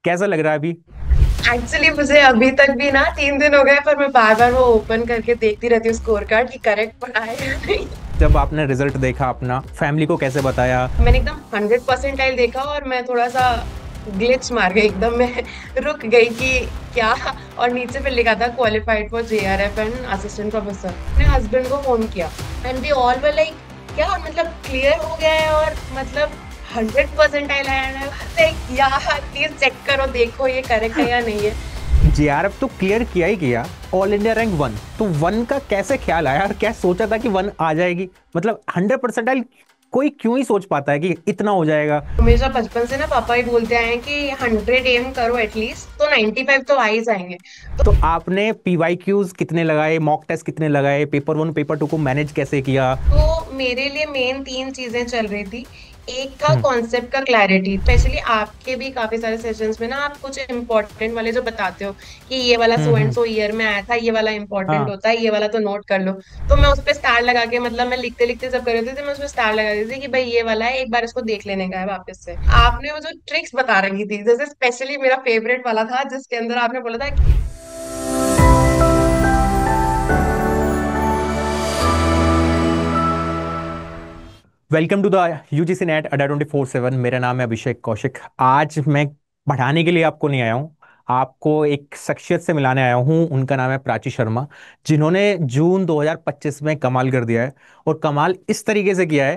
कैसा लग रहा है अभी? एक्चुअली मुझे अभी तक भी ना 3 दिन हो गए, पर मैं बार बार वो ओपन करके देखती रहती हूँ स्कोर कार्ड कि करेक्ट पड़ा है या नहीं। जब आपने रिजल्ट देखा अपना, फैमिली को कैसे बताया? मैंने एकदम 100% देखा और मैं थोड़ा सा ग्लिच मार गई एकदम। मैं रुक गई कि क्या। और नीचे पे लिखा था qualified for JRF and assistant professor. अपने हस्बैंड को फोन किया and we all were like क्या मतलब क्लियर हो गया है, और मतलब 100% आया है। लाइक यार प्लीज चेक करो, देखो ये करेक्ट है या नहीं है। जेआरएफ तो क्लियर किया ही किया। ऑल इंडिया रैंक वन, तो वन का कैसे ख्याल आया और क्या सोचा था कि वन आ जाएगी? मतलब 100% कोई क्यों ही सोच पाता है कि इतना हो जाएगा? हमेशा बचपन से ना पापा ही बोलते आए हैं कि 100 एम करो एटलीस्ट तो 95 तो आ ही जाएंगे। तो आपने पीवाईक्यूज कितने लगाए, मॉक टेस्ट कितने लगाए, पेपर वन पेपर टू को मैनेज कैसे किया? तो मेरे लिए मेन 3 चीजें चल रही थी। एक था हम्म। कॉन्सेप्ट का क्लैरिटी, स्पेशली आपके भी काफी सारे सेशंस में ना आप कुछ इंपॉर्टेंट वाले जो बताते हो कि ये वाला so and hmm. So year में आया था, ये वाला इंपॉर्टेंट हाँ। होता है, ये वाला तो नोट कर लो। तो मैं उस पे स्टार लगा के, मतलब मैं लिखते लिखते जब कर रही थी तो मैं उस पे स्टार लगा देती थी कि भाई ये वाला है, एक बार इसको देख लेने का है वापस से। आपने वो जो ट्रिक्स बता रखी थी, जैसे स्पेशली मेरा फेवरेट वाला था जिसके अंदर आपने बोला था। Welcome to the UGC NET Adda 24/7। मेरा नाम है अभिषेक कौशिक। आज मैं पढ़ाने के लिए आपको नहीं आया हूँ, आपको एक शख्सियत से मिलाने आया हूँ। उनका नाम है प्राची शर्मा, जिन्होंने जून 2025 में कमाल कर दिया है। और कमाल इस तरीके से किया है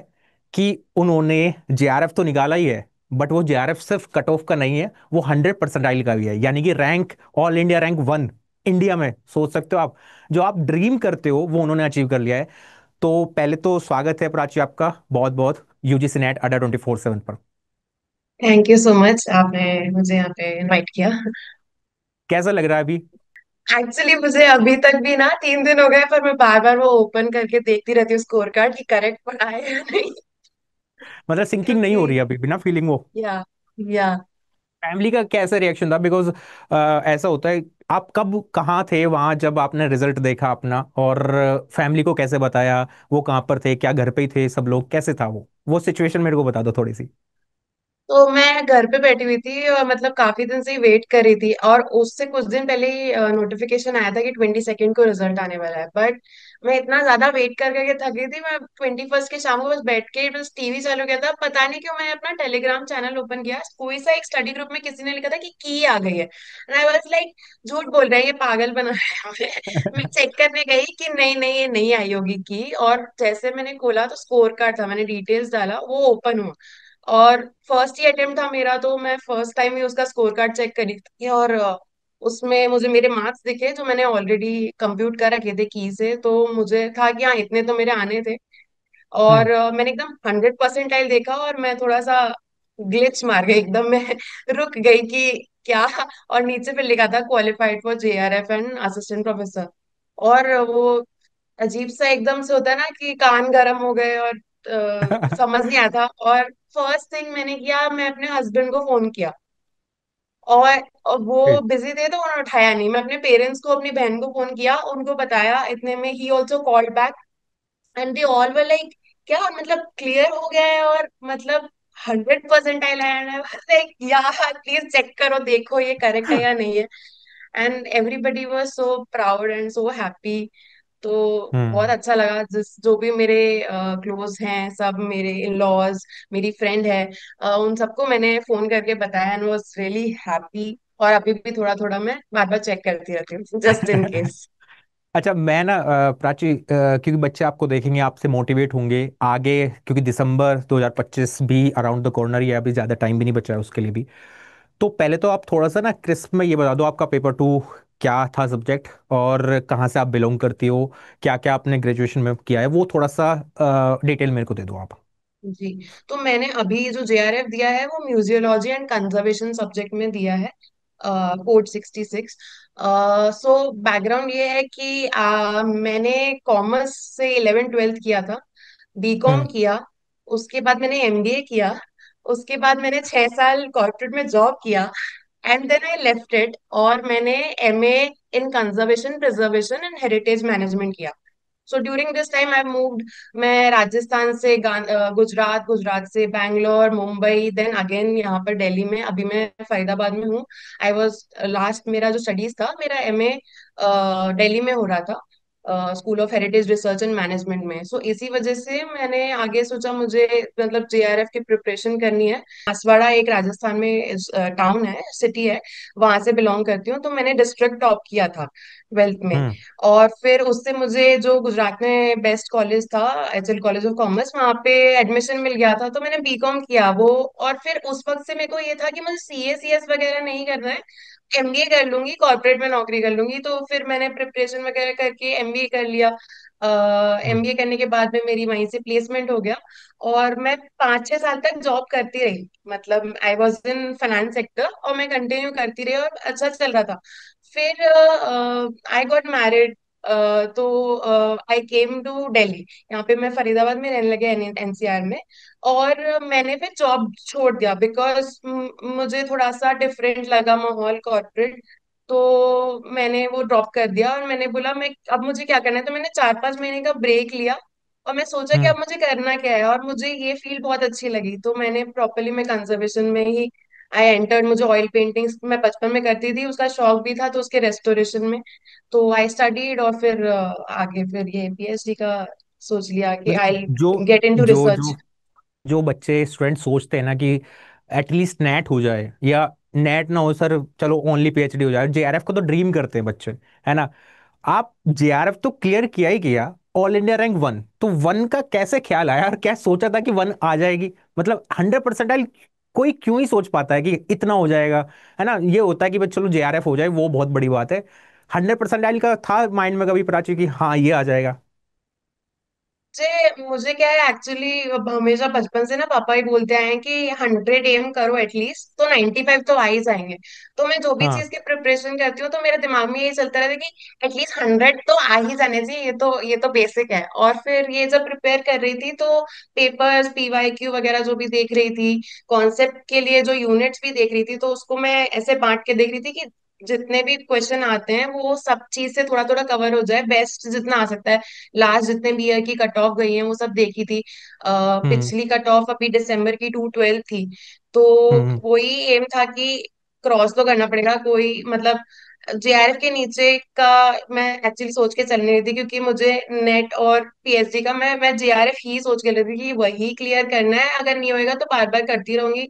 कि उन्होंने जेआरएफ तो निकाला ही है, बट वो जेआरएफ सिर्फ कट ऑफ का नहीं है, वो 100% का भी है। यानी कि rank, all India rank one India में। सोच सकते हो आप, जो आप ड्रीम करते हो वो उन्होंने अचीव कर लिया है। तो पहले तो स्वागत है प्राची आपका बहुत बहुत यूजीसी नेट अड्डा 24/7 पर। थैंक यू सो मच, आपने मुझे यहाँ पे इनवाइट किया। कैसा लग रहा है अभी? एक्चुअली मुझे अभी तक भी ना 3 दिन हो गए, पर मैं बार बार वो ओपन करके देखती रहती हूँ स्कोर कार्ड कि करेक्ट पड़ा है या नहीं। मतलब सिंकिंग नहीं हो क्योंकि रही है अभी बिना फीलिंग वो? या या फैमिली का कैसा रिएक्शन था? बिकॉज ऐसा होता है, आप कब कहाँ थे वहां जब आपने रिजल्ट देखा अपना, और फैमिली को कैसे बताया? वो कहाँ पर थे, क्या घर पे ही थे सब लोग? कैसे था वो सिचुएशन मेरे को बता दो थोड़ी सी। तो मैं घर पे बैठी हुई थी और मतलब काफी दिन से ही वेट कर रही थी, और उससे कुछ दिन पहले ही नोटिफिकेशन आया था कि 22 को रिजल्ट आने वाला है। बट मैं इतना ज्यादा वेट कर करके थक गई थी, मैं 21 के शाम को बस बैठ के बस टीवी चालू किया था। पता नहीं क्यों मैंने अपना टेलीग्राम चैनल ओपन किया, कोई सा एक स्टडी ग्रुप में किसी ने लिखा था कि की आ गई है, एंड आई वाज लाइक झूठ बोल रहे हैं, ये पागल बना रहे हैं हमें। मैं चेक करने गई कि नहीं नहीं ये नहीं आई होगी की, और जैसे मैंने खोला तो स्कोर कार्ड था, मैंने डिटेल्स डाला, वो ओपन हुआ। और फर्स्ट ही अटेम्प्ट था मेरा, तो मैं फर्स्ट टाइम ही उसका स्कोर कार्ड चेक करी थी, और उसमें मुझे मेरे मार्क्स दिखे जो मैंने ऑलरेडी कंप्यूट कर रखे थे की से, तो मुझे था कि हाँ इतने तो मेरे आने थे। हम्म। और मैंने एकदम 100% देखा और मैं थोड़ा सा ग्लिच मार गई एकदम। मैं रुक गई कि क्या। और नीचे पे लिखा था qualified for JRF and assistant professor. और वो अजीब सा एकदम से होता है ना कि कान गर्म हो गए, और समझ नहीं आया था। और फर्स्ट थिंग मैंने किया, मैं अपने हस्बैंड को फोन किया, और वो बिजी थे तो उन्होंने उठाया नहीं। मैं अपने पेरेंट्स को, अपनी बहन को फोन किया, उनको बताया, इतने में he also called back and they all were like क्या मतलब क्लियर हो गया है, और मतलब 100% आया है। लाइक यार प्लीज चेक करो, देखो ये करेक्ट है या नहीं है। And everybody was so proud and so happy. तो बहुत हम्म। अच्छा लगा, जिस जो भी मेरे क्लोज हैं, सब मेरे इन लॉज, मेरी फ्रेंड है, उन सबको मैंने फोन करके बताया एंड वाज रियली हैप्पी। और अभी भी थोड़ा थोड़ा मैं बार बार चेक करती रहती हूँ जस्ट इन केस। अच्छा, मैं ना प्राची, क्योंकि बच्चे आपको देखेंगे, आपसे मोटिवेट होंगे आगे, क्योंकि दिसंबर 2025 भी अराउंड द कॉर्नर ही है, अभी ज़्यादा टाइम भी नहीं बचा है उसके लिए भी। तो पहले तो आप थोड़ा सा ना क्रिस्प में ये बता दो, आपका पेपर टू क्या था सब्जेक्ट, और कहाँ से आप बिलोंग करती हो, क्या क्या आपने ग्रेजुएशन में किया है, वो थोड़ा सा डिटेल मेरे को दे दो आप। जी, तो मैंने अभी जो जेआरएफ दिया है वो म्यूजियोलॉजी एंड कंजर्वेशन सब्जेक्ट में दिया है, कोड 66। सो बैकग्राउंड ये है कि मैंने कॉमर्स से 11th 12th किया था, बीकॉम हम्म। किया, उसके बाद मैंने एमबीए किया, उसके बाद मैंने 6 साल कॉर्पोरेट में जॉब किया, and then I left it और मैंने MA in conservation preservation and heritage management किया। So during this time I moved. मैं राजस्थान से गुजरात, गुजरात से बैंगलोर, मुंबई, देन अगेन यहाँ पर दिल्ली में, अभी मैं फरीदाबाद में हूँ। आई वॉज लास्ट, मेरा जो स्टडीज था, मेरा एमए दिल्ली में हो रहा था, school of heritage research and management में। सो इसी वजह से मैंने आगे सोचा मुझे मतलब जेआरएफ की प्रिपरेशन करनी है। बांसवाड़ा एक राजस्थान में टाउन है, सिटी है, वहां से बिलोंग करती हूँ। तो मैंने डिस्ट्रिक्ट टॉप किया था 12th में। हम्म। और फिर उससे मुझे जो गुजरात में बेस्ट कॉलेज था, एचएल कॉलेज ऑफ कॉमर्स, वहां पे एडमिशन मिल गया था। तो मैंने बीकॉम किया वो। और फिर उस वक्त से मेरे को ये था कि मुझे सीए सीएस वगैरह नहीं करना है, एमबीए कर लूंगी, कॉर्पोरेट में नौकरी कर लूंगी। तो फिर मैंने प्रिपरेशन वगैरह करके एमबीए कर लिया। हम्म। एमबीए करने के बाद में मेरी वहीं से प्लेसमेंट हो गया। और मैं 5-6 साल तक जॉब करती रही, मतलब I was in finance sector, और मैं कंटिन्यू करती रही और अच्छा चल रहा था। फिर आई गॉट मैरिड। तो आई केम टू दिल्ली। यहाँ पे मैं फरीदाबाद में रहने लगे, एनसीआर में। और मैंने फिर जॉब छोड़ दिया बिकॉज मुझे थोड़ा सा डिफरेंट लगा माहौल, कॉर्पोरेट। तो मैंने वो ड्रॉप कर दिया और मैंने बोला मैं अब मुझे क्या करना है। तो मैंने 4-5 महीने का ब्रेक लिया और मैं सोचा कि हम्म। अब मुझे करना क्या है, और मुझे ये फील्ड बहुत अच्छी लगी। तो मैंने प्रॉपरली मैं कंजर्वेशन में ही आई एंटर्ड। मुझे ऑयल पेंटिंग्स मैं बचपन में करती थी, उसका शौक भी था, तो उसके रेस्टोरेशन में तो आई स्टडीड। और फिर आगे फिर ये पीएचडी का सोच लिया कि मतलब आई जो गेट इनटू जो रिसर्च। जो जो बच्चे स्टूडेंट सोचते हैं ना कि एटलीस्ट नेट हो जाए, या नेट ना हो सर चलो ओनली पीएचडी हो जाए, जेआरएफ को तो ड्रीम करते हैं बच्चे, है ना। आप जेआरएफ तो क्लियर किया ही किया, ऑल इंडिया रैंक वन, तो वन का कैसे ख्याल आया और क्या सोचा था कि वन आ जाएगी? मतलब 100% कोई क्यों ही सोच पाता है कि इतना हो जाएगा, है ना। ये होता है कि भाई चलो जेआरएफ हो जाए वो बहुत बड़ी बात है। 100% का था माइंड में कभी प्राची कि हाँ ये आ जाएगा? मुझे क्या है एक्चुअली, हमेशा बचपन से ना पापा ही बोलते आए हैं कि 100 एम करो एटलीस्ट, तो 95 तो आ ही जाएंगे। तो मैं जो भी चीज हाँ। की प्रिपरेशन करती हूँ तो मेरे दिमाग में यही चलता रहता है कि एटलीस्ट 100 तो आ ही जाने चाहिए, ये तो बेसिक है। और फिर ये जब प्रिपेयर कर रही थी तो पेपर्स, पीवाईक्यू वगैरह जो भी देख रही थी, कॉन्सेप्ट के लिए जो यूनिट्स भी देख रही थी, तो उसको मैं ऐसे बांट के देख रही थी कि जितने भी क्वेश्चन आते हैं वो सब चीज से थोड़ा थोड़ा कवर हो जाए, बेस्ट जितना आ सकता है। लास्ट जितने भी ईयर की कट ऑफ गई है वो सब देखी थी। हम्म। पिछली कट ऑफ अभी दिसंबर की 212 थी। तो हम्म। वही एम था कि क्रॉस तो करना पड़ेगा कोई, मतलब जेआरएफ के नीचे का मैं एक्चुअली सोच के चलने रही थी, क्योंकि मुझे नेट और पीएचडी का मैं जेआरएफ ही सोच के रही थी कि वही क्लियर करना है, अगर नहीं होएगा तो बार बार करती रहूंगी।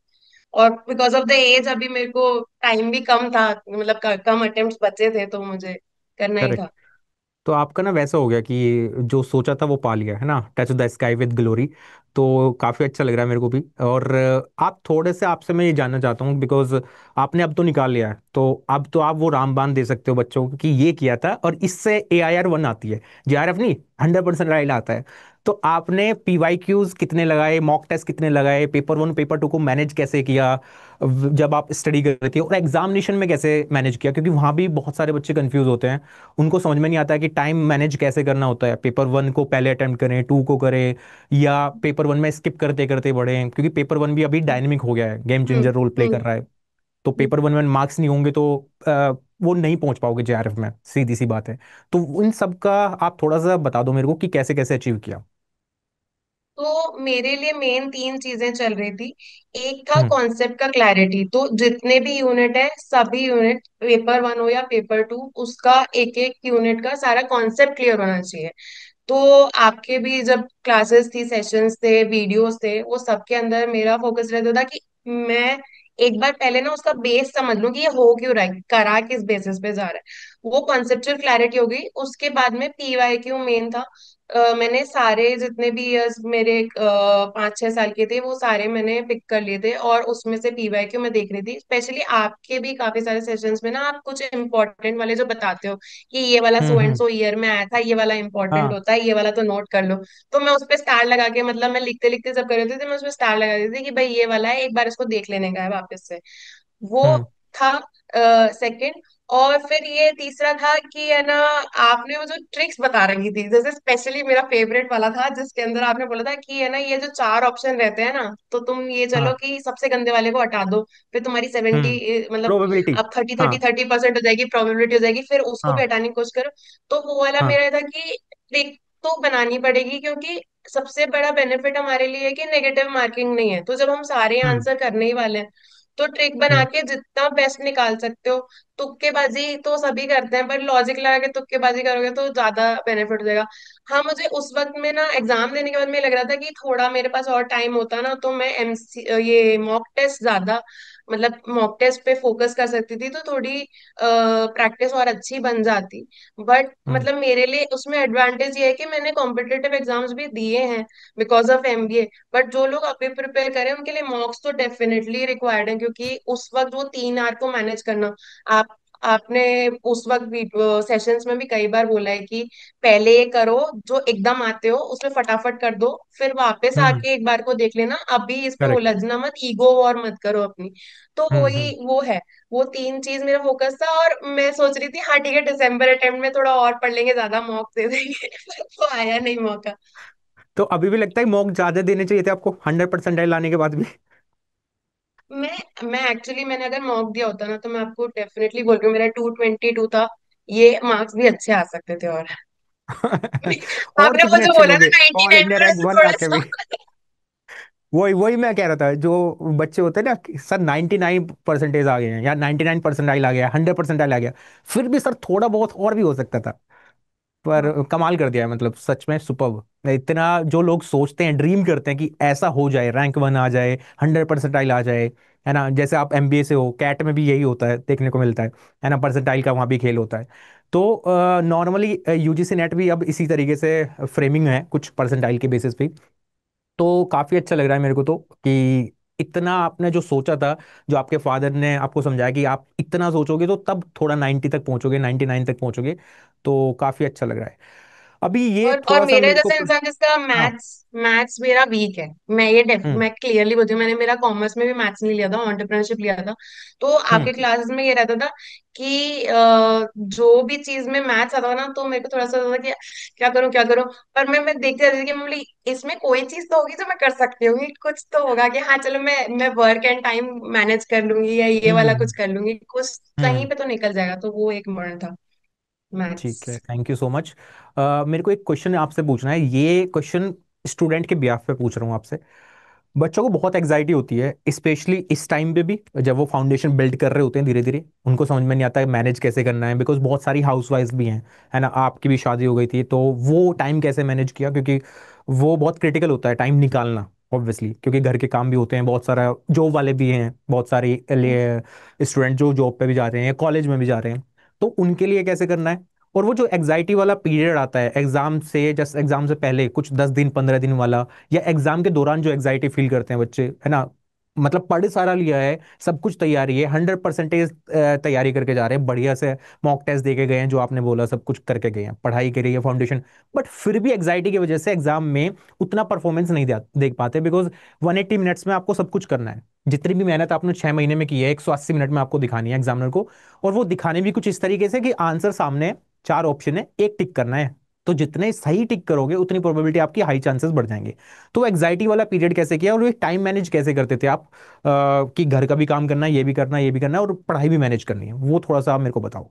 और बिकॉज ऑफ द एज अभी मेरे को टाइम भी कम था, मतलब कम अटेम्प्ट बचे थे, तो मुझे करना ही था। करेक्ट। तो आपका ना वैसा हो गया कि जो सोचा था वो पा लिया, है ना, touch the sky with glory. तो काफी अच्छा लग रहा है मेरे को भी। और आप थोड़े से, आपसे मैं ये जानना चाहता हूँ बिकॉज आपने अब तो निकाल लिया है, तो अब तो आप वो रामबाण दे सकते हो बच्चों को कि ये किया था और इससे AIR 1 आती है, JRF नहीं, 100% राइट आता है। तो आपने PYQs कितने लगाए, मॉक टेस्ट कितने लगाए, पेपर वन पेपर टू को मैनेज कैसे किया जब आप स्टडी कर रही थी, और एग्जामिनेशन में कैसे मैनेज किया? क्योंकि वहां भी बहुत सारे बच्चे कंफ्यूज होते हैं, उनको समझ में नहीं आता है कि टाइम मैनेज कैसे करना होता है, पेपर वन को पहले अटेम्प्ट करें, टू को करें, या पेपर वन में स्किप करते करते बढ़े, क्योंकि पेपर वन भी अभी डायनेमिक हो गया है, गेम हम्म चेंजर रोल प्ले कर हम्म रहा है। तो हम्म। पेपर वन में मार्क्स नहीं होंगे तो वो नहीं पहुंच पाओगे JRF में, सीधी सी बात है। तो उन सब का आप थोड़ा सा बता दो मेरे को कि कैसे कैसे अचीव किया। तो मेरे लिए मेन 3 चीजें चल रही थी। एक था हम्म। कॉन्सेप्ट का क्लैरिटी, तो जितने भी यूनिट है सभी यूनिट, पेपर वन हो या पेपर टू, उसका एक एक यूनिट का सारा कॉन्सेप्ट क्लियर होना चाहिए। तो आपके भी जब क्लासेस थी, सेशंस थे, वीडियोस थे, वो सबके अंदर मेरा फोकस रहता था कि मैं एक बार पहले ना उसका बेस समझ लूं कि ये हो क्यों रहा है, करा किस बेसिस पे जा रहा है। वो कॉन्सेप्चुअल क्लैरिटी हो गई। उसके बाद में पीवाईक्यू मेन था। मैंने सारे जितने भी इयर्स मेरे 5-6 साल के थे वो सारे मैंने पिक कर लिए थे, और उसमें से पीवाईक्यू मैं देख रही थी। स्पेशली आपके भी काफी सारे सेशंस में ना आप कुछ इंपॉर्टेंट वाले जो बताते हो कि ये वाला so and hmm. So year में आया था, ये वाला इंपॉर्टेंट हाँ। होता है, ये वाला तो नोट कर लो। तो मैं उस पर स्टार लगा के, मतलब मैं लिखते लिखते जब कर रही थी तो मैं उस पर स्टार लगा देती थी कि भाई ये वाला है, एक बार इसको देख लेने का है वापस से। वो हम्म। था सेकंड। और फिर ये तीसरा था कि है ना, आपने वो जो ट्रिक्स बता रही थी, जैसे स्पेशली मेरा फेवरेट वाला था जिसके अंदर आपने बोला था कि है ना, ये जो 4 ऑप्शन रहते हैं ना, तो तुम ये चलो हाँ। कि सबसे गंदे वाले को हटा दो, फिर तुम्हारी 70, हम्म। मतलब प्रोबेबिलिटी। अब 30-30-30 हाँ। 30% हो जाएगी, प्रोबेबिलिटी हो जाएगी, फिर उसको भी हाँ। हटाने की कोशिश करो। तो वो वाला हाँ। मेरा था कि ट्रिक तो बनानी पड़ेगी, क्योंकि सबसे बड़ा बेनिफिट हमारे लिए है कि नेगेटिव मार्किंग नहीं है। तो जब हम सारे हम्म। आंसर करने ही वाले हैं, तो ट्रिक बना हम्म। के जितना बेस्ट निकाल सकते हो। तुक्केबाजी तो सभी करते हैं, पर लॉजिक लगा के तुक्केबाजी करोगे तो ज्यादा बेनिफिट हो जाएगा। हाँ, मुझे उस वक्त में ना एग्जाम देने के बाद में लग रहा था कि थोड़ा मेरे पास और टाइम होता ना, तो मैं एमसी ये मॉक टेस्ट ज्यादा, मतलब मॉक टेस्ट पे फोकस कर सकती थी, तो थोड़ी प्रैक्टिस और अच्छी बन जाती। बट हम्म। मतलब मेरे लिए उसमें एडवांटेज ये है कि मैंने कॉम्पिटेटिव एग्जाम्स भी दिए हैं बिकॉज ऑफ एमबीए। बट जो लोग अभी प्रिपेयर करें उनके लिए मॉक्स तो डेफिनेटली रिक्वायर्ड है, क्योंकि उस वक्त वो 3 आवर को मैनेज करना। आप आपने उस वक्त सेशंस में भी कई बार बोला है कि पहले ये करो जो एकदम आते हो उसमें फटाफट कर दो, फिर वापस हम्म। आके एक बार को देख लेना, अभी इस पे करेक्ट। उलझना मत, ईगो वॉर मत करो अपनी। तो हम्म। वही हम्म। वो है, वो 3 चीज मेरा फोकस था। और मैं सोच रही थी हाँ ठीक है, दिसंबर अटेम्प्ट में थोड़ा और पढ़ लेंगे, ज्यादा मॉक दे देंगे पर वो आया नहीं मौका। तो अभी भी लगता है मॉक ज्यादा देने चाहिए थे आपको 100% लाने के बाद भी? मैं एक्चुअली मैंने अगर मॉक दिया होता ना, तो मैं आपको डेफिनेटली बोल रही हूँ, मेरा 222 था। ये मार्क्स भी अच्छे आ सकते थे। और और आपने वो कितने जो अच्छे बोला ना लोगे, ऑल 99 इंडिया पर, रैंक उससे वन थोड़ा आके सा भी। वही वही मैं कह रहा था, जो बच्चे होते हैं ना कि सर 99% आ गए हैं या 99% आ गया, 100% आ गया, फिर भी सर थोड़ा बहुत और भी हो सकता था। पर हाँ। कमाल कर दिया है, मतलब सच में सुपर्ब। इतना जो लोग सोचते हैं, ड्रीम करते हैं कि ऐसा हो जाए, रैंक वन आ जाए, 100% आ जाए, है ना? जैसे आप एमबीए से हो, कैट में भी यही होता है, देखने को मिलता है ना? परसेंटाइल का वहाँ भी खेल होता है। तो नॉर्मली यूजीसी नेट भी अब इसी तरीके से फ्रेमिंग है, कुछ परसेंटाइल के बेसिस पे। तो काफी अच्छा लग रहा है मेरे को तो, कि इतना आपने जो सोचा था, जो आपके फादर ने आपको समझाया कि आप इतना सोचोगे तो तब थोड़ा 90 तक पहुंचोगे, 99 तक पहुंचोगे। तो काफी अच्छा लग रहा है। अभी ये और थोड़ा सा मेरे मेरे को जैसा इंसान जिसका हाँ। मैथ्स मैथ्स मेरा वीक है, मैं ये हम्म। मैं क्लियरली बोलती हूँ, मैंने मेरा कॉमर्स में भी मैथ्स नहीं लिया था, एंटरप्रेन्योरशिप लिया था। तो हम्म। आपके क्लासेस में ये रहता था कि जो भी चीज में मैथ्स आता था ना, तो मेरे को थोड़ा सा होता था कि क्या करूं क्या करूं। पर मैं देखती रहती थी कि मम्मी इसमें कोई चीज तो होगी जो मैं कर सकती हूँ, कुछ तो होगा कि हाँ चलो मैं वर्क एंड टाइम मैनेज कर लूंगी, या ये वाला हम्म। कुछ कर लूंगी, कुछ कहीं हम्म। पे तो निकल जाएगा। तो वो एक मरण था, ठीक है, maths. Thank you so much. मेरे को एक क्वेश्चन आपसे पूछना है, ये क्वेश्चन स्टूडेंट के ब्याह पे पूछ रहा हूँ आपसे। बच्चों को बहुत एग्जाइटी होती है, स्पेशली इस टाइम पे भी, जब वो फाउंडेशन बिल्ड कर रहे होते हैं धीरे धीरे, उनको समझ में नहीं आता है मैनेज कैसे करना है, बिकॉज बहुत सारी हाउसवाइफ्स भी हैं, है ना? आपकी भी शादी हो गई थी, तो वो टाइम कैसे मैनेज किया? क्योंकि वो बहुत क्रिटिकल होता है टाइम निकालना, ऑब्वियसली, क्योंकि घर के काम भी होते हैं, बहुत सारा जॉब वाले भी हैं, बहुत सारे स्टूडेंट जो जॉब पे भी जा रहे हैं या कॉलेज में भी जा रहे हैं, तो उनके लिए कैसे करना है? और वो जो एग्जाइटी वाला पीरियड आता है एग्जाम से, जस्ट एग्जाम से पहले कुछ 10 दिन 15 दिन वाला, या एग्जाम के दौरान जो एग्जाइटी फील करते हैं बच्चे, है ना? मतलब पढ़ सारा लिया है, सब कुछ तैयारी है, 100% तैयारी करके जा रहे हैं, बढ़िया से मॉक टेस्ट दे के गए हैं, जो आपने बोला सब कुछ करके गए हैं, पढ़ाई करी है, फाउंडेशन, बट फिर भी एग्जाइटी की वजह से एग्जाम में उतना परफॉर्मेंस नहीं देख पाते, बिकॉज 180 मिनट्स में आपको सब कुछ करना है। जितनी भी मेहनत आपने 6 महीने में की है, 180 मिनट में आपको दिखानी है एग्जामिनर को। और वो दिखाने भी कुछ इस तरीके से कि आंसर सामने है, 4 ऑप्शन है, एक टिक करना है। तो जितने सही टिक करोगे उतनी प्रोबेबिलिटी आपकी हाई चांसेस बढ़ जाएंगे। तो एग्जाइटी वाला पीरियड कैसे किया, और ये टाइम मैनेज कैसे करते थे आप? कि घर का भी काम करना है, ये भी करना है, ये भी करना है, और पढ़ाई भी मैनेज करनी है, वो थोड़ा सा आप मेरे को बताओ।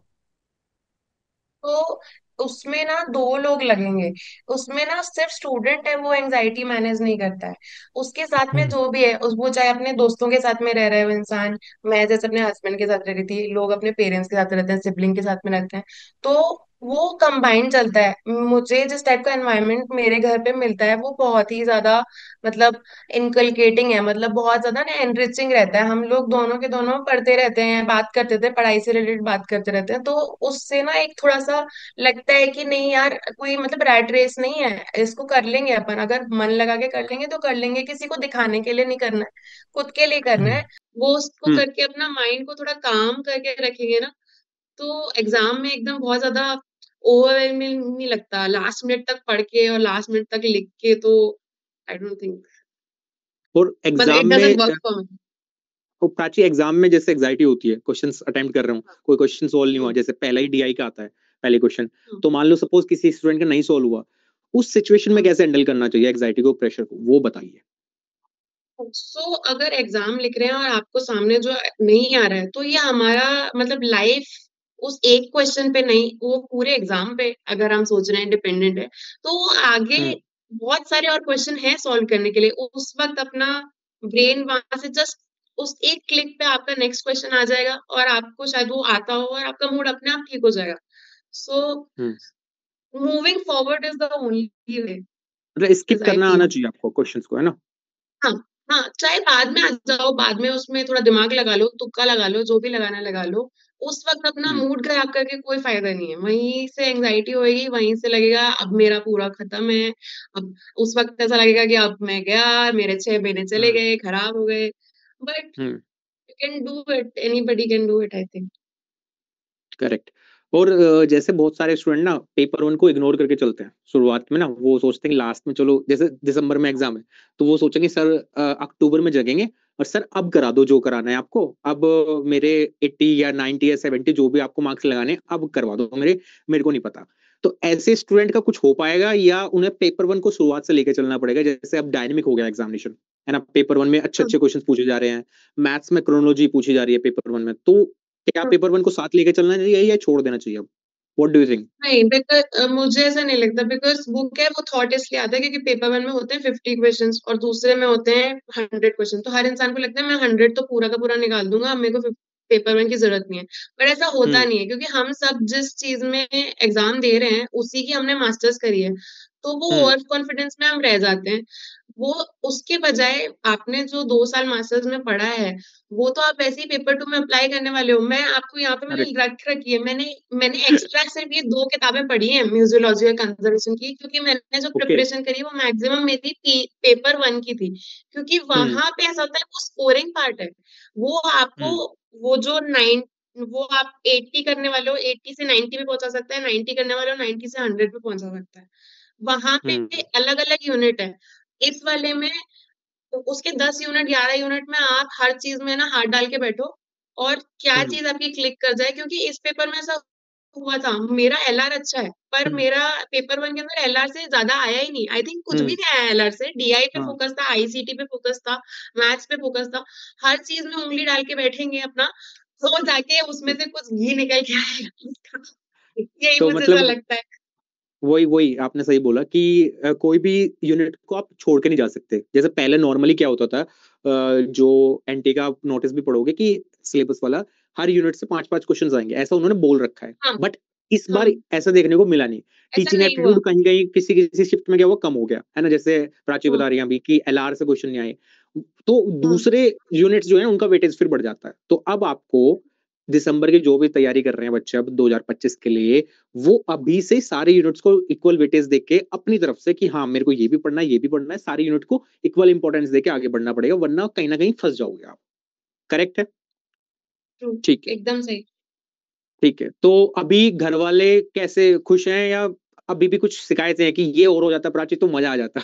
तो उसमें ना 2 लोग लगेंगे। उसमें ना सिर्फ स्टूडेंट है वो एंजाइटी मैनेज नहीं करता है, उसके साथ में हम्म। जो भी है वो चाहे अपने दोस्तों के साथ में रह रहे हो इंसान। मैं जैसे अपने हस्बैंड के साथ रह रही थी, लोग अपने पेरेंट्स के साथ रहते हैं, सिबलिंग के साथ में रहते हैं। तो वो कंबाइंड चलता है। मुझे जिस टाइप का एनवायरनमेंट मेरे घर पे मिलता है वो बहुत ही ज्यादा, मतलब इनकलकेटिंग है, मतलब बहुत ज्यादा ना एनरिचिंग रहता है। हम लोग दोनों के दोनों पढ़ते रहते हैं, बात करते थे, पढ़ाई से रिलेटेड बात करते रहते हैं। तो उससे ना एक थोड़ा सा लगता है कि नहीं यार, कोई मतलब रैट रेस नहीं है, इसको कर लेंगे अपन, अगर मन लगा के कर लेंगे तो कर लेंगे, किसी को दिखाने के लिए नहीं करना है, खुद के लिए करना है। हम्म। वो उसको हम्म। करके अपना माइंड को थोड़ा काम करके रखेंगे ना, तो एग्जाम में एकदम बहुत ज्यादा ओवरवेलमिंग नहीं लगता, लास्ट मिनट तक पढ़ के और लास्ट मिनट तक लिख के। तो आई डोंट थिंक, और मतलब एग्जाम इट डजंट में वर्क फॉर मी। वो प्राची एग्जाम में जैसे एग्जाइटी होती है, क्वेश्चंस अटेम्प्ट कर रहा हूँ, कोई क्वेश्चन सोल्व नहीं हुआ, जैसे पहला ही डीआई का आता है, पहले क्वेश्चन, तो मान लो सपोज किसी स्टूडेंट का नहीं सोल्व हुआ, उस सिचुएशन में कैसे हैंडल करना चाहिए एग्जाइटी को, प्रेशर को, वो बताइए। सो अगर एग्जाम लिख रहे हैं और आपको सामने जो नहीं आ रहा है, तो ये हमारा मतलब लाइफ उस एक क्वेश्चन पे नहीं, वो पूरे एग्जाम पे अगर हम सोच रहे हैं डिपेंडेंट है, तो वो आगे बहुत सारे और क्वेश्चन है सॉल्व करने के लिए। उस वक्त अपना ब्रेन वहां से जस्ट उस एक क्लिक पे आपका नेक्स्ट क्वेश्चन आ जाएगा और आपको शायद वो आता हो और आपका मूड अपने आप ठीक हो जाएगा। So moving forward is the only way, मतलब स्किप इज आई करना आना फील। चाहिए आपको क्वेश्चंस को, है ना? हाँ, हाँ, चाहे बाद में आ जाओ, बाद में उसमें थोड़ा दिमाग लगा लो, तुक्का लगा लो, जो भी लगाना लगा लो। उस वक्त अपना मूड खराब करके कोई फायदा नहीं है। वहीं से एंजाइटी होएगी, वहीं से लगेगा अब मेरा पूरा खत्म है। अब उस वक्त ऐसा लगेगा कि अब मैं गया, मेरे 6 महीने चले गए, खराब हो गए। But you can do it, anybody can do it, I think. Correct. और जैसे बहुत सारे स्टूडेंट ना पेपर वन को इग्नोर करके चलते हैं शुरुआत में ना, वो सोचते हैं कि लास्ट में चलो, जैसे दिसंबर में एग्जाम है तो वो सोचेंगे सर अक्टूबर में जगेंगे और सर अब करा दो जो कराना है आपको, अब मेरे 80 या 90 या 70 जो भी आपको मार्क्स लगाने हैं, अब करवा दो मेरे को नहीं पता। तो ऐसे स्टूडेंट का कुछ हो पाएगा या उन्हें पेपर वन को शुरुआत से लेकर चलना पड़ेगा? जैसे अब डायनेमिक हो गया एग्जामिनेशन, है ना, पेपर वन में अच्छे अच्छे क्वेश्चन पूछे जा रहे हैं, मैथ्स में क्रोनोलॉजी पूछी जा रही है पेपर वन में, तो क्या पेपर वन को साथ लेके चलना चाहिए या छोड़ देना चाहिए अब? What do you think? नहीं, बिकॉज मुझे ऐसा नहीं लगता, बिकॉज वो क्या है, वो थॉट इसलिए आता है क्योंकि पेपर वन में होते हैं 50 क्वेश्चन और दूसरे में होते हैं 100 क्वेश्चन। तो हर इंसान को लगता है मैं 100 तो पूरा का पूरा निकाल दूंगा, अब मेरे को पेपर वन की जरूरत नहीं है। पर ऐसा होता नहीं है, क्योंकि हम सब जिस चीज में एग्जाम दे रहे हैं उसी की हमने मास्टर्स करी है। तो वो ओवर कॉन्फिडेंस में हम रह जाते हैं। वो उसके बजाय आपने जो 2 साल मास्टर्स में पढ़ा है, वो तो आप वैसे ही पेपर टू में अप्लाई करने वाले हो। मैं आपको यहाँ पे मैंने करेक्ट। रख रखी है, मैंने मैंने एक्स्ट्रा सिर्फ ये 2 किताबें पढ़ी हैं म्यूजियोलॉजी और कंजर्वेशन की, क्योंकि मैंने जो ओके। प्रिपरेशन करी वो मैक्सिमम मेरी पेपर वन की थी। क्योंकि वहां पे ऐसा होता है, वो स्कोरिंग पार्ट है। वो आपको वो जो नाइन वो आप 80 करने वाले हो, 80 से 90 भी पहुंचा सकता है, 90 करने वाले हो 90 से 100 भी पहुंचा सकता है। वहां पे अलग अलग यूनिट है। इस वाले में तो उसके 10 यूनिट 11 यूनिट में आप हर चीज में ना हाथ डाल के बैठो और क्या चीज आपकी क्लिक कर जाए। क्योंकि इस पेपर में ऐसा हुआ था, मेरा एलआर अच्छा है पर मेरा पेपर वन के अंदर एलआर से ज्यादा आया ही नहीं। आई थिंक कुछ भी नहीं आया एलआर से। डीआई पे फोकस था, आईसीटी पे फोकस था, मैथ्स पे फोकस था। हर चीज में उंगली डाल के बैठेंगे अपना, तो जाके उसमें से कुछ घी निकल के आएगा। यही तो मुझे ऐसा मतलब लगता है। वही वही आपने सही बोला कि कोई भी यूनिट को आप छोड़ के नहीं जा सकते। जैसे पहले नॉर्मली क्या होता था, जो एनटी का आप नोटिस भी पढ़ोगे कि सिलेबस वाला हर यूनिट से 5-5 क्वेश्चंस आएंगे, ऐसा उन्होंने बोल रखा है। हाँ, बट इस हाँ, बार ऐसा देखने को मिला नहीं। ऐसा टीचिंग नहीं हुआ। एप्टीट्यूड कहीं कहीं किसी किसी शिफ्ट में क्या हुआ, कम हो गया, है ना, जैसे प्राची हाँ, बता रही है अभी कि एलआर से क्वेश्चन नहीं आए, तो हाँ, दूसरे यूनिट्स जो है उनका वेटेज फिर बढ़ जाता है। तो अब आपको दिसंबर की जो भी तैयारी कर रहे हैं बच्चे अब 2025 के लिए, वो अभी से सारे यूनिट्स को इक्वल वेटेज देके अपनी तरफ से कि हाँ मेरे को ये भी पढ़ना है ये भी पढ़ना है, सारे यूनिट को इक्वल इंपॉर्टेंस देके आगे बढ़ना पड़ेगा, वरना कहीं ना कहीं फंस जाओगे आप। करेक्ट है? ट्रू, ठीक है। एकदम सही। ठीक है, तो अभी घर वाले कैसे, खुश हैं या अभी भी कुछ शिकायतें हैं कि ये और हो जाता प्राची तो मजा आ जाता?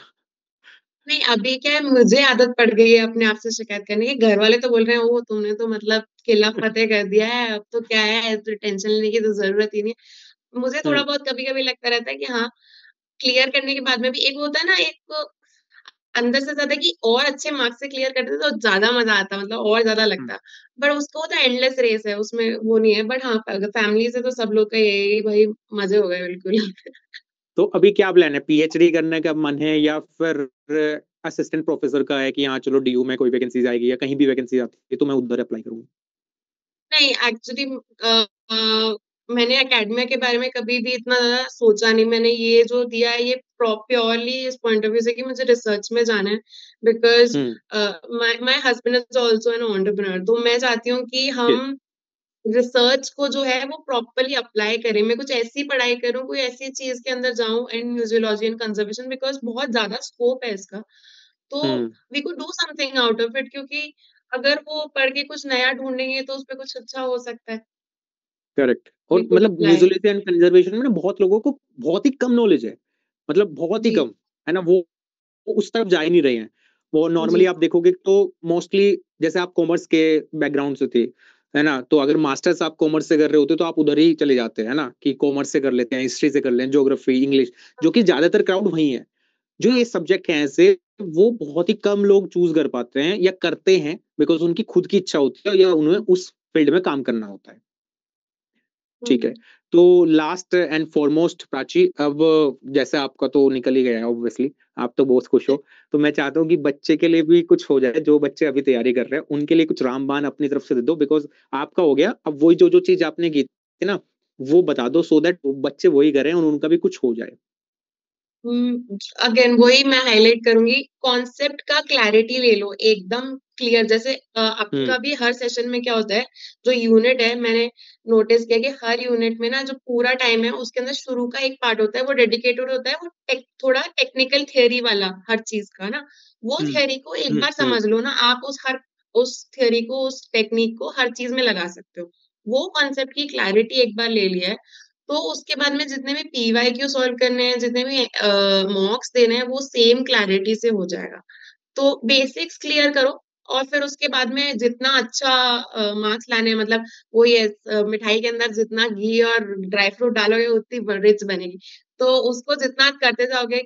नहीं, अभी क्या है, मुझे आदत पड़ गई है अपने आप से शिकायत करने की। घर वाले तो बोल रहे हैं वो तुमने तो मतलब किला फतेह कर दिया है, अब तो क्या है, तो टेंशन लेने की तो जरूरत ही नहीं है। मुझे थोड़ा बहुत कभी कभी लगता रहता है कि हाँ, क्लियर करने के बाद में भी एक होता है ना, एक अंदर से ज्यादा कि और अच्छे मार्क्स से क्लियर करते तो ज्यादा मजा आता, मतलब और ज्यादा लगता। बट उसको होता है एंडलेस रेस है, उसमें वो नहीं है। बट हाँ, अगर फैमिली से तो सब लोग का यही भाई मजे हो गए बिल्कुल। तो अभी क्या प्लान है, पीएचडी करने का मन है या फिर असिस्टेंट प्रोफेसर का है कि हाँ चलो डीयू में कोई वैकेंसी आएगी या कहीं भी वैकेंसी आती है तो मैं उधर अप्लाई करूंगा? नहीं, एक्चुअली मैंने एकेडमिया के बारे में कभी भी इतना ज्यादा सोचा नहीं। मैंने ये जो दिया है ये प्योरली इस पॉइंट ऑफ व्यू से कि मुझे रिसर्च में जाना है। Because my husband is also an entrepreneur, तो मैं चाहती हूँ कि Okay. हम रिसर्च को जो है वो प्रॉपरली अप्लाई करें। मैं कुछ ऐसी पढ़ाई करूँ, कोई ऐसी चीज के अंदर जाऊं in museology and conservation, because बहुत ज्यादा स्कोप है इसका। तो we could do something out of it, क्योंकि अगर वो पढ़ के कुछ नया ढूंढेंगे तो उसपे कुछ अच्छा हो सकता है। करेक्ट। वी और कुड मतलब अप्लाई। म्यूजियोलॉजी एंड कंजर्वेशन में ना बहुत लोगों को बहुत ही कम नॉलेज है, मतलब बहुत ही जी, कम, है ना, वो उस तरफ जा ही नहीं रहे हैं। वो नॉर्मली जी, आप देखोगे तो मोस्टली जैसे आप कॉमर्स के बैकग्राउंड से थे, है ना, तो अगर मास्टर्स आप कॉमर्स से कर रहे होते तो आप उधर ही चले जाते हैं ना, कि कॉमर्स से कर लेते हैं, हिस्ट्री से कर लें, ज्योग्राफी, इंग्लिश, जो कि ज्यादातर क्राउड वही है। जो ये सब्जेक्ट है ऐसे, वो बहुत ही कम लोग चूज कर पाते हैं या करते हैं बिकॉज उनकी खुद की इच्छा होती है या उन्हें उस फील्ड में काम करना होता है। ठीक है। तो लास्ट एंड फॉरमोस्ट प्राची, अब जैसे आपका तो निकल ही गया है ऑब्वियसली, आप तो बहुत खुश हो, तो मैं चाहता हूँ कि बच्चे के लिए भी कुछ हो जाए, जो बच्चे अभी तैयारी कर रहे हैं उनके लिए कुछ रामबाण अपनी तरफ से दे दो, बिकॉज आपका हो गया, अब वही जो जो चीज आपने की थी ना वो बता दो, सो दैट बच्चे वही करें और उनका भी कुछ हो जाए। अगेन वही मैं हाईलाइट करूंगी, कॉन्सेप्ट का क्लैरिटी ले लो एकदम क्लियर। जैसे आपका भी हर सेशन में क्या होता है, जो यूनिट है मैंने नोटिस किया कि हर यूनिट में ना जो पूरा टाइम है उसके अंदर शुरू का एक पार्ट होता है वो डेडिकेटेड होता है, वो थोड़ा टेक्निकल थियोरी वाला हर चीज का ना, वो थियोरी को एक बार समझ लो ना आप, उस थियोरी को उस टेक्निक को हर चीज में लगा सकते हो। वो कॉन्सेप्ट की क्लैरिटी एक बार ले लिया है तो उसके बाद में जितने भी पीवाईक्यू सॉल्व करने हैं, जितने भी मॉक्स देने हैं, वो सेम क्लैरिटी से हो जाएगा। तो बेसिक्स क्लियर करो और फिर उसके बाद में जितना अच्छा मार्क्स लाने हैं, मतलब वो ये मिठाई के अंदर जितना घी और ड्राई फ्रूट डालोगे उतनी रिच बनेगी। तो उसको जितना करते जाओगे,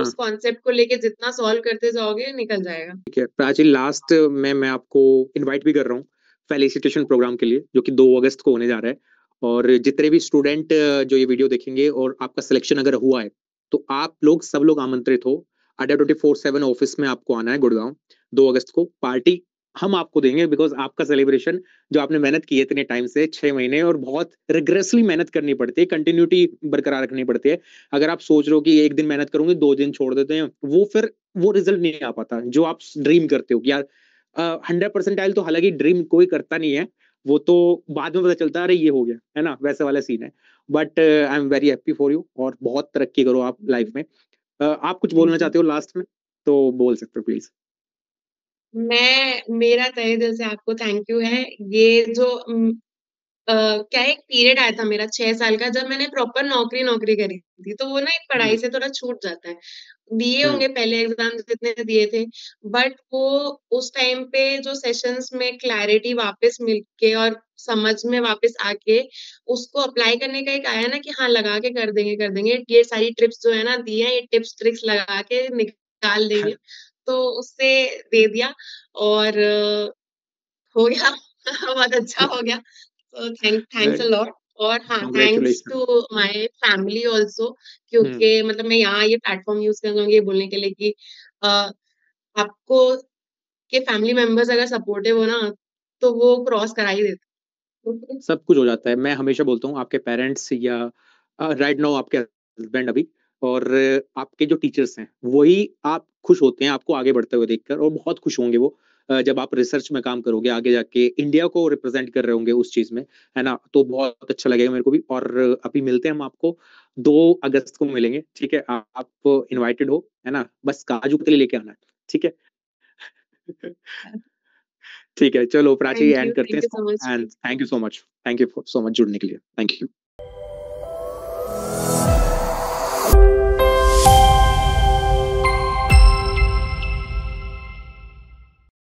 उस कॉन्सेप्ट को लेके जितना सॉल्व करते जाओगे निकल जाएगा। ठीक है प्राची, लास्ट में मैं आपको इनवाइट भी कर रहा हूँ फेलिसिटेशन प्रोग्राम के लिए, जो कि 2 अगस्त को होने जा रहा है। और जितने भी स्टूडेंट जो ये वीडियो देखेंगे और आपका सिलेक्शन अगर हुआ है तो आप लोग सब लोग आमंत्रित हो। अड्डा 24/7 ऑफिस में आपको आना है गुड़गांव, 2 अगस्त को। पार्टी हम आपको देंगे, बिकॉज आपका सेलिब्रेशन जो आपने मेहनत की है इतने टाइम से 6 महीने, और बहुत रिग्रेसली मेहनत करनी पड़ती है, कंटिन्यूटी बरकरार रखनी पड़ती है। अगर आप सोच रहे हो कि एक दिन मेहनत करूंगे 2 दिन छोड़ देते हैं, वो फिर वो रिजल्ट नहीं आ पाता जो आप ड्रीम करते हो कि यार 100%। तो हालांकि ड्रीम कोई करता नहीं है, वो तो बाद में पता चलता है अरे ये हो गया है ना, वैसे वाला सीन है। But I am very happy for you, और बहुत तरक्की करो आप लाइफ में। आप कुछ बोलना चाहते हो लास्ट में तो बोल सकते हो प्लीज। मेरा तहे दिल से आपको थैंक यू है। ये जो क्या एक पीरियड आया था मेरा 6 साल का, जब मैंने प्रॉपर नौकरी नौकरी करी थी, तो वो ना एक पढ़ाई से थोड़ा छूट जाता है। दिए होंगे पहले एग्जाम जितने दिए थे, बट वो उस टाइम पे जो सेशंस में क्लैरिटी वापस मिलके और समझ में वापस आके उसको अप्लाई करने का एक आया ना कि हाँ लगा के कर देंगे, ये सारी ट्रिप्स जो है ना दी है, ये टिप्स ट्रिक्स लगा के निकाल देंगे, तो उससे दे दिया और हो गया। बहुत अच्छा हो गया। तो थैंक्स अ लॉट। और हाँ, thanks congratulation. To my family also, क्योंकि मतलब मैं यहाँ ये प्लेटफॉर्म यूज करूंगी ये बोलने के लिए कि आपको के फैमिली मेंबर्स अगर सपोर्टिव हो ना तो वो क्रॉस करा ही देते। सब कुछ हो जाता है। मैं हमेशा बोलता हूँ आपके पेरेंट्स या राइट नाउ आपके हस्बैंड अभी, और आपके जो टीचर्स हैं वही आप खुश होते हैं आपको आगे बढ़ते हुए देखकर, और बहुत खुश होंगे वो जब आप रिसर्च में काम करोगे, आगे जाके इंडिया को रिप्रेजेंट कर रहे होंगे उस चीज में, है ना। तो बहुत अच्छा लगेगा मेरे को भी। और अभी मिलते हैं हम आपको 2 अगस्त को मिलेंगे, ठीक है। आप इनवाइटेड हो, है ना, बस काजू कतली लेके आना है, ठीक है। ठीक है, चलो प्राची एंड करते हैं थैंक यू इसको। So much. And thank you so much, thank you so much जुड़ने के लिए, थैंक यू।